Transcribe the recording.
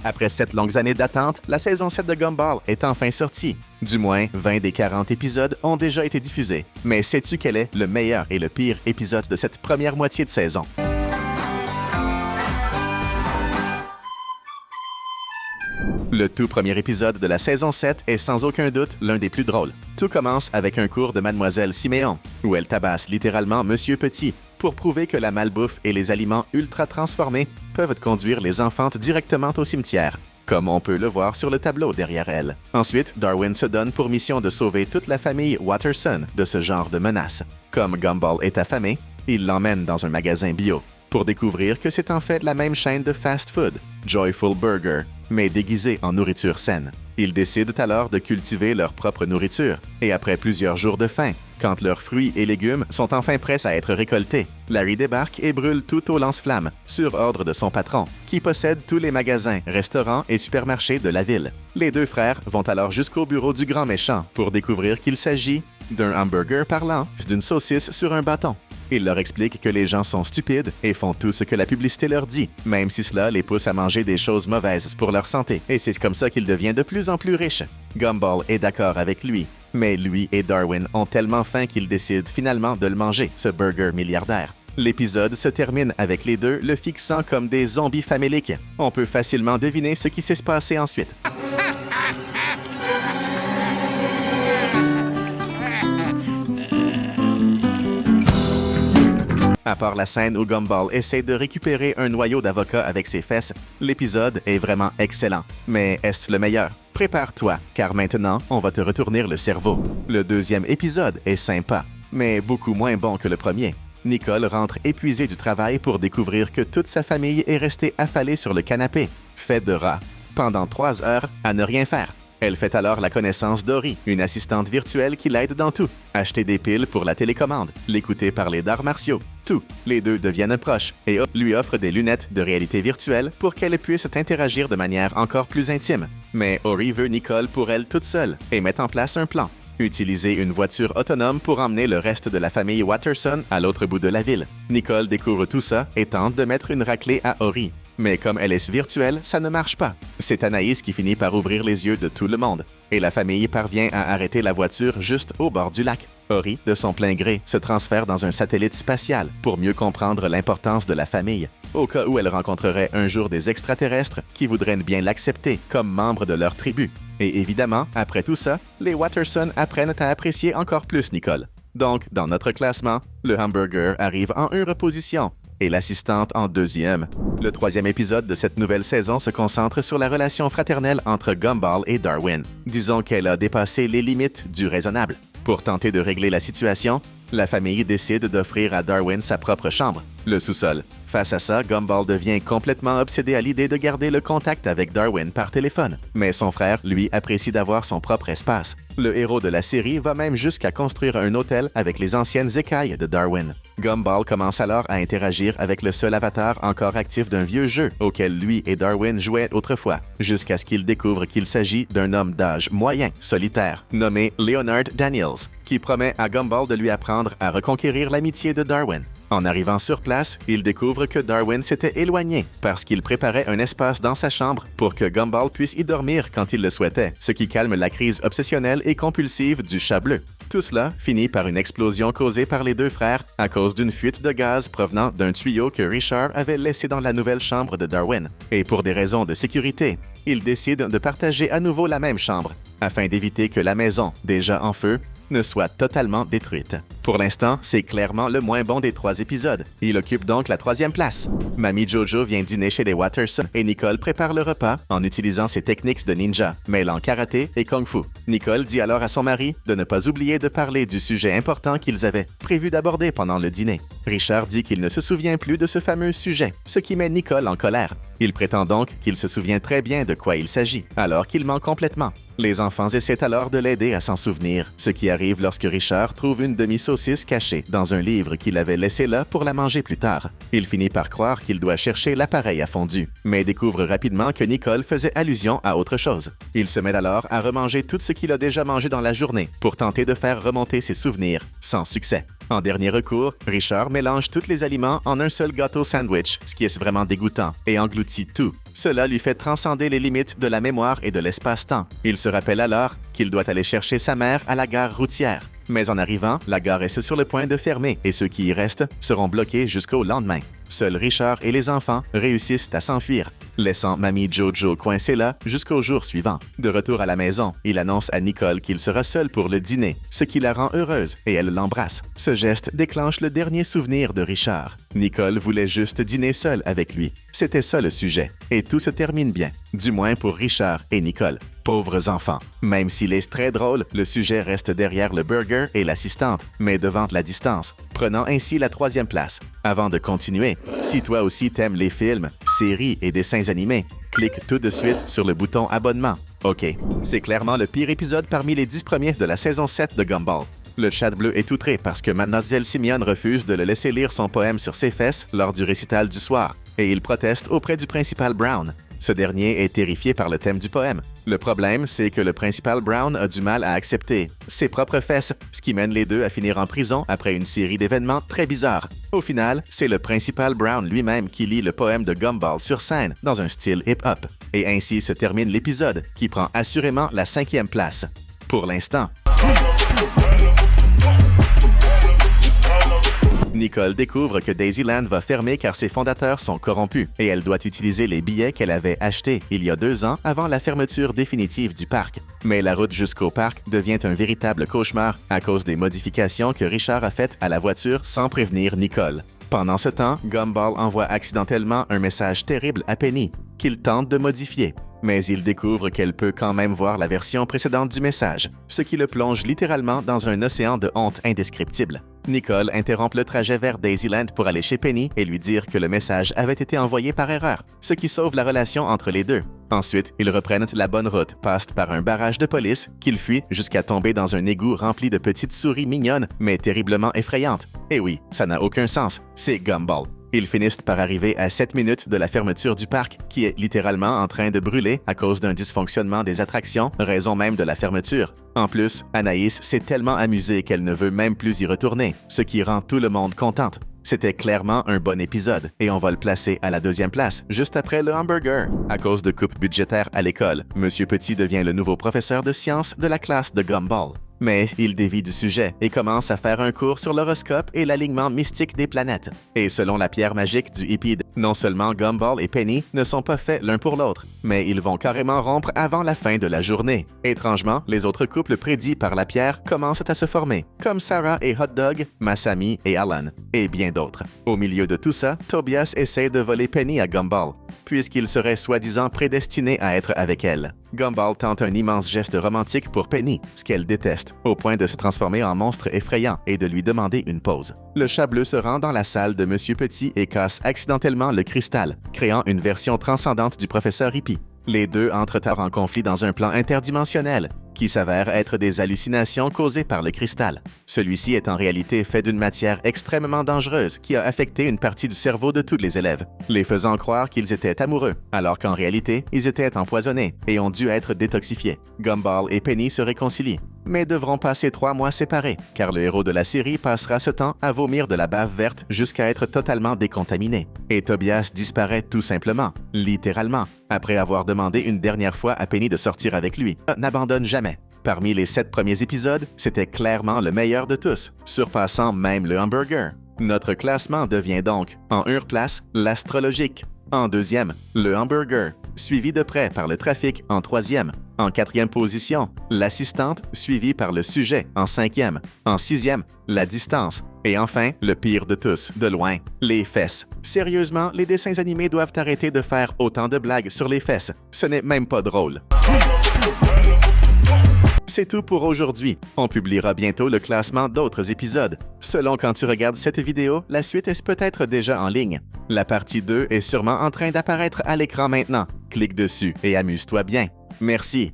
Après 7 longues années d'attente, la saison 7 de Gumball est enfin sortie. Du moins, 20 des 40 épisodes ont déjà été diffusés. Mais sais-tu quel est le meilleur et le pire épisode de cette première moitié de saison? Le tout premier épisode de la saison 7 est sans aucun doute l'un des plus drôles. Tout commence avec un cours de Mademoiselle Siméon, où elle tabasse littéralement Monsieur Petit pour prouver que la malbouffe et les aliments ultra transformés peuvent conduire les enfantes directement au cimetière, comme on peut le voir sur le tableau derrière elle. Ensuite, Darwin se donne pour mission de sauver toute la famille Watterson de ce genre de menace. Comme Gumball est affamé, il l'emmène dans un magasin bio pour découvrir que c'est en fait la même chaîne de fast-food, Joyful Burger, mais déguisée en nourriture saine. Ils décident alors de cultiver leur propre nourriture, et après plusieurs jours de faim, quand leurs fruits et légumes sont enfin prêts à être récoltés, Larry débarque et brûle tout au lance-flammes, sur ordre de son patron, qui possède tous les magasins, restaurants et supermarchés de la ville. Les deux frères vont alors jusqu'au bureau du grand méchant pour découvrir qu'il s'agit d'un hamburger parlant, d'une saucisse sur un bâton. Il leur explique que les gens sont stupides et font tout ce que la publicité leur dit, même si cela les pousse à manger des choses mauvaises pour leur santé. Et c'est comme ça qu'il devient de plus en plus riche. Gumball est d'accord avec lui, mais lui et Darwin ont tellement faim qu'ils décident finalement de le manger, ce burger milliardaire. L'épisode se termine avec les deux le fixant comme des zombies faméliques. On peut facilement deviner ce qui s'est passé ensuite. À part la scène où Gumball essaie de récupérer un noyau d'avocat avec ses fesses, l'épisode est vraiment excellent. Mais est-ce le meilleur? Prépare-toi, car maintenant, on va te retourner le cerveau. Le deuxième épisode est sympa, mais beaucoup moins bon que le premier. Nicole rentre épuisée du travail pour découvrir que toute sa famille est restée affalée sur le canapé, fait de rats, pendant 3 heures à ne rien faire. Elle fait alors la connaissance d'Ori, une assistante virtuelle qui l'aide dans tout. Acheter des piles pour la télécommande, l'écouter parler d'arts martiaux, tout. Les deux deviennent proches et lui offre des lunettes de réalité virtuelle pour qu'elle puisse interagir de manière encore plus intime. Mais Ori veut Nicole pour elle toute seule et met en place un plan. Utiliser une voiture autonome pour emmener le reste de la famille Watterson à l'autre bout de la ville. Nicole découvre tout ça et tente de mettre une raclée à Ori. Mais comme elle est virtuelle, ça ne marche pas. C'est Anaïs qui finit par ouvrir les yeux de tout le monde, et la famille parvient à arrêter la voiture juste au bord du lac. Ori, de son plein gré, se transfère dans un satellite spatial pour mieux comprendre l'importance de la famille, au cas où elle rencontrerait un jour des extraterrestres qui voudraient bien l'accepter comme membre de leur tribu. Et évidemment, après tout ça, les Watterson apprennent à apprécier encore plus Nicole. Donc, dans notre classement, le hamburger arrive en 1e position, et l'assistante en 2e. Le 3e épisode de cette nouvelle saison se concentre sur la relation fraternelle entre Gumball et Darwin. Disons qu'elle a dépassé les limites du raisonnable. Pour tenter de régler la situation, la famille décide d'offrir à Darwin sa propre chambre, le sous-sol. Face à ça, Gumball devient complètement obsédé à l'idée de garder le contact avec Darwin par téléphone. Mais son frère, lui, apprécie d'avoir son propre espace. Le héros de la série va même jusqu'à construire un hôtel avec les anciennes écailles de Darwin. Gumball commence alors à interagir avec le seul avatar encore actif d'un vieux jeu auquel lui et Darwin jouaient autrefois, jusqu'à ce qu'il découvre qu'il s'agit d'un homme d'âge moyen, solitaire, nommé Leonard Daniels, qui promet à Gumball de lui apprendre à reconquérir l'amitié de Darwin. En arrivant sur place, il découvre que Darwin s'était éloigné parce qu'il préparait un espace dans sa chambre pour que Gumball puisse y dormir quand il le souhaitait, ce qui calme la crise obsessionnelle et compulsive du chat bleu. Tout cela finit par une explosion causée par les deux frères à cause d'une fuite de gaz provenant d'un tuyau que Richard avait laissé dans la nouvelle chambre de Darwin. Et pour des raisons de sécurité, ils décident de partager à nouveau la même chambre, afin d'éviter que la maison, déjà en feu, ne soit totalement détruite. Pour l'instant, c'est clairement le moins bon des 3 épisodes. Il occupe donc la 3e place. Mamie Jojo vient dîner chez les Watterson et Nicole prépare le repas en utilisant ses techniques de ninja, mêlant karaté et kung-fu. Nicole dit alors à son mari de ne pas oublier de parler du sujet important qu'ils avaient prévu d'aborder pendant le dîner. Richard dit qu'il ne se souvient plus de ce fameux sujet, ce qui met Nicole en colère. Il prétend donc qu'il se souvient très bien de quoi il s'agit, alors qu'il ment complètement. Les enfants essaient alors de l'aider à s'en souvenir, ce qui arrive lorsque Richard trouve une demi-saucisse cachée dans un livre qu'il avait laissé là pour la manger plus tard. Il finit par croire qu'il doit chercher l'appareil à fondu, mais découvre rapidement que Nicole faisait allusion à autre chose. Il se met alors à remanger tout ce qu'il a déjà mangé dans la journée pour tenter de faire remonter ses souvenirs, sans succès. En dernier recours, Richard mélange tous les aliments en un seul gâteau sandwich, ce qui est vraiment dégoûtant, et engloutit tout. Cela lui fait transcender les limites de la mémoire et de l'espace-temps. Il se rappelle alors qu'il doit aller chercher sa mère à la gare routière. Mais en arrivant, la gare est sur le point de fermer et ceux qui y restent seront bloqués jusqu'au lendemain. Seuls Richard et les enfants réussissent à s'enfuir, laissant Mamie Jojo coincée là jusqu'au jour suivant. De retour à la maison, il annonce à Nicole qu'il sera seul pour le dîner, ce qui la rend heureuse et elle l'embrasse. Ce geste déclenche le dernier souvenir de Richard. Nicole voulait juste dîner seule avec lui. C'était ça le sujet. Et tout se termine bien, du moins pour Richard et Nicole. Pauvres enfants. Même s'il est très drôle, le sujet reste derrière le burger et l'assistante, mais devant la distance, prenant ainsi la 3e place. Avant de continuer, si toi aussi t'aimes les films, séries et dessins animés, clique tout de suite sur le bouton abonnement. OK, c'est clairement le pire épisode parmi les 10 premiers de la saison 7 de Gumball. Le chat bleu est outré parce que Mademoiselle Simeon refuse de le laisser lire son poème sur ses fesses lors du récital du soir, et il proteste auprès du principal Brown. Ce dernier est terrifié par le thème du poème. Le problème, c'est que le principal Brown a du mal à accepter ses propres fesses, ce qui mène les deux à finir en prison après une série d'événements très bizarres. Au final, c'est le principal Brown lui-même qui lit le poème de Gumball sur scène dans un style hip-hop. Et ainsi se termine l'épisode, qui prend assurément la 5e place. Pour l'instant. Nicole découvre que Daisyland va fermer car ses fondateurs sont corrompus et elle doit utiliser les billets qu'elle avait achetés il y a 2 ans avant la fermeture définitive du parc. Mais la route jusqu'au parc devient un véritable cauchemar à cause des modifications que Richard a faites à la voiture sans prévenir Nicole. Pendant ce temps, Gumball envoie accidentellement un message terrible à Penny, qu'il tente de modifier. Mais il découvre qu'elle peut quand même voir la version précédente du message, ce qui le plonge littéralement dans un océan de honte indescriptible. Nicole interrompt le trajet vers Daisyland pour aller chez Penny et lui dire que le message avait été envoyé par erreur, ce qui sauve la relation entre les deux. Ensuite, ils reprennent la bonne route, passent par un barrage de police, qu'ils fuient jusqu'à tomber dans un égout rempli de petites souris mignonnes, mais terriblement effrayantes. Et oui, ça n'a aucun sens, c'est Gumball. Ils finissent par arriver à 7 minutes de la fermeture du parc, qui est littéralement en train de brûler à cause d'un dysfonctionnement des attractions, raison même de la fermeture. En plus, Anaïs s'est tellement amusée qu'elle ne veut même plus y retourner, ce qui rend tout le monde contente. C'était clairement un bon épisode, et on va le placer à la 2e place, juste après le hamburger. À cause de coupes budgétaires à l'école, Monsieur Petit devient le nouveau professeur de sciences de la classe de Gumball. Mais il dévie du sujet et commence à faire un cours sur l'horoscope et l'alignement mystique des planètes. Et selon la pierre magique du hippie, non seulement Gumball et Penny ne sont pas faits l'un pour l'autre, mais ils vont carrément rompre avant la fin de la journée. Étrangement, les autres couples prédits par la pierre commencent à se former, comme Sarah et Hot Dog, Masami et Alan, et bien d'autres. Au milieu de tout ça, Tobias essaie de voler Penny à Gumball, puisqu'il serait soi-disant prédestiné à être avec elle. Gumball tente un immense geste romantique pour Penny, ce qu'elle déteste, au point de se transformer en monstre effrayant et de lui demander une pause. Le chat bleu se rend dans la salle de Monsieur Petit et casse accidentellement le cristal, créant une version transcendante du professeur Hippie. Les deux entrent en conflit dans un plan interdimensionnel, qui s'avère être des hallucinations causées par le cristal. Celui-ci est en réalité fait d'une matière extrêmement dangereuse qui a affecté une partie du cerveau de tous les élèves, les faisant croire qu'ils étaient amoureux, alors qu'en réalité, ils étaient empoisonnés et ont dû être détoxifiés. Gumball et Penny se réconcilient, mais devront passer 3 mois séparés, car le héros de la série passera ce temps à vomir de la bave verte jusqu'à être totalement décontaminé. Et Tobias disparaît tout simplement, littéralement, après avoir demandé une dernière fois à Penny de sortir avec lui. N'abandonne jamais. Parmi les 7 premiers épisodes, c'était clairement le meilleur de tous, surpassant même le hamburger. Notre classement devient donc, en 1e place, l'astrologique. En 2e, le hamburger, suivi de près par le trafic en 3e. En 4e position, l'assistante, suivie par le sujet en 5e. En 6e, la distance. Et enfin, le pire de tous, de loin, les fesses. Sérieusement, les dessins animés doivent arrêter de faire autant de blagues sur les fesses. Ce n'est même pas drôle. C'est tout pour aujourd'hui. On publiera bientôt le classement d'autres épisodes. Selon quand tu regardes cette vidéo, la suite est peut-être déjà en ligne. La partie 2 est sûrement en train d'apparaître à l'écran maintenant. Clique dessus et amuse-toi bien. Merci.